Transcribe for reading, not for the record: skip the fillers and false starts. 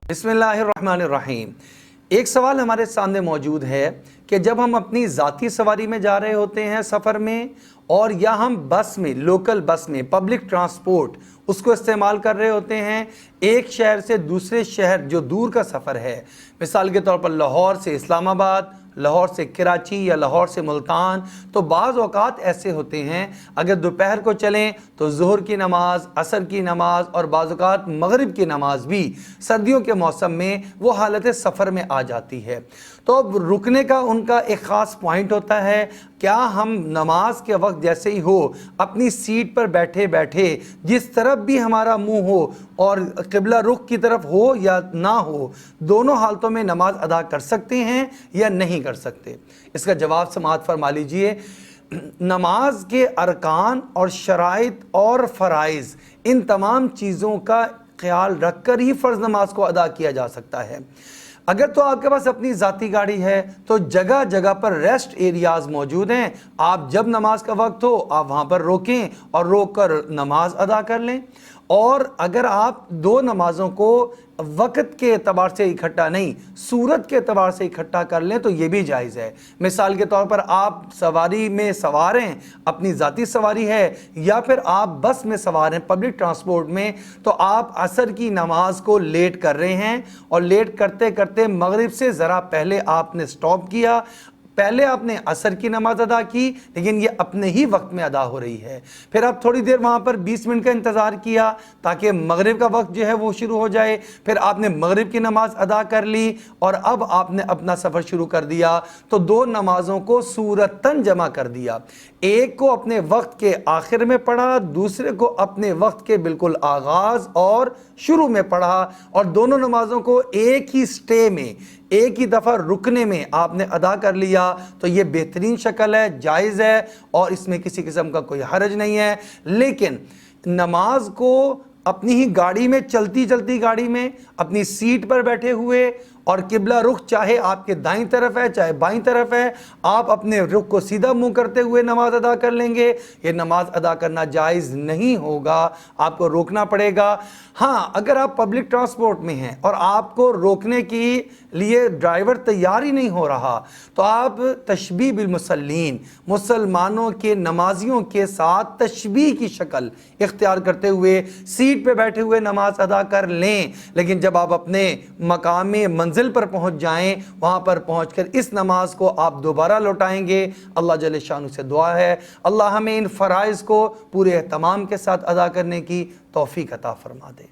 बिस्मिल्लाहिर्रहमानिर्रहीम। एक सवाल हमारे सामने मौजूद है कि जब हम अपनी ज़ाती सवारी में जा रहे होते हैं सफ़र में, और या हम बस में, लोकल बस में, पब्लिक ट्रांसपोर्ट उसको इस्तेमाल कर रहे होते हैं, एक शहर से दूसरे शहर जो दूर का सफ़र है, मिसाल के तौर पर लाहौर से इस्लामाबाद, लाहौर से कराची या लाहौर से मुल्तान, तो बाज़ औक़ात ऐसे होते हैं अगर दोपहर को चलें तो ज़ुहर की नमाज़, असर की नमाज़ और बाज़ औक़ात मग़रिब की नमाज़ भी सर्दियों के मौसम में वो हालत सफ़र में आ जाती है। तो अब रुकने का उनका एक ख़ास पॉइंट होता है। क्या हम नमाज के वक्त जैसे ही हो अपनी सीट पर बैठे बैठे जिस तरफ भी हमारा मुंह हो और क़िबला रुख की तरफ हो या ना हो, दोनों हालतों में नमाज अदा कर सकते हैं या नहीं कर सकते? इसका जवाब समाअत फरमा लीजिए। नमाज के अरकान और शराइत और फ़राइज़, इन तमाम चीज़ों का ख्याल रख कर ही फ़र्ज़ नमाज को अदा किया जा सकता है। अगर तो आपके पास अपनी ज़ाती गाड़ी है तो जगह जगह पर रेस्ट एरियाज़ मौजूद हैं। आप जब नमाज का वक्त हो आप वहाँ पर रोकें और रोक कर नमाज अदा कर लें। और अगर आप दो नमाज़ों को वक़्त के एतबार से इकट्ठा नहीं, सूरत के एतबार से इकट्ठा कर लें तो ये भी जायज़ है। मिसाल के तौर पर आप सवारी में सवार हैं, अपनी ज़ाती सवारी है, या फिर आप बस में सवार हैं पब्लिक ट्रांसपोर्ट में, तो आप असर की नमाज को लेट कर रहे हैं और लेट करते करते मगरिब से ज़रा पहले आपने स्टॉप किया। पहले आपने असर की नमाज अदा की लेकिन ये अपने ही वक्त में अदा हो रही है। फिर आप थोड़ी देर वहाँ पर 20 मिनट का इंतज़ार किया ताकि मगरिब का वक्त जो है वो शुरू हो जाए। फिर आपने मगरिब की नमाज अदा कर ली और अब आपने अपना सफ़र शुरू कर दिया। तो दो नमाज़ों को सूरतन जमा कर दिया। एक को अपने वक्त के आखिर में पढ़ा, दूसरे को अपने वक्त के बिल्कुल आगाज़ और शुरू में पढ़ा, और दोनों नमाज़ों को एक ही स्टे में, एक ही दफ़ा रुकने में आपने अदा कर लिया। तो ये बेहतरीन शक्ल है, जायज़ है और इसमें किसी किस्म का कोई हरज नहीं है। लेकिन नमाज को अपनी ही गाड़ी में, चलती चलती गाड़ी में, अपनी सीट पर बैठे हुए, और किबला रुख चाहे आपके दाईं तरफ है चाहे बाईं तरफ है, आप अपने रुख को सीधा मुंह करते हुए नमाज अदा कर लेंगे। ये नमाज अदा करना जायज़ नहीं होगा, आपको रोकना पड़ेगा। हाँ, अगर आप पब्लिक ट्रांसपोर्ट में हैं और आपको रोकने के लिए ड्राइवर तैयार ही नहीं हो रहा, तो आप तशबीह बिल मुसल्लीन, मुसलमानों के नमाजियों के साथ तशबीह की शक्ल इख्तियार करते हुए सीट पे बैठे हुए नमाज अदा कर लें। लेकिन जब आप अपने मकाम मंजिल पर पहुंच जाएं, वहां पर पहुंचकर इस नमाज को आप दोबारा लौटाएंगे। अल्लाह जल्ले शानु से दुआ है अल्लाह हमें इन फ़राइज़ को पूरे एहतमाम के साथ अदा करने की तौफीक अता फरमा दे।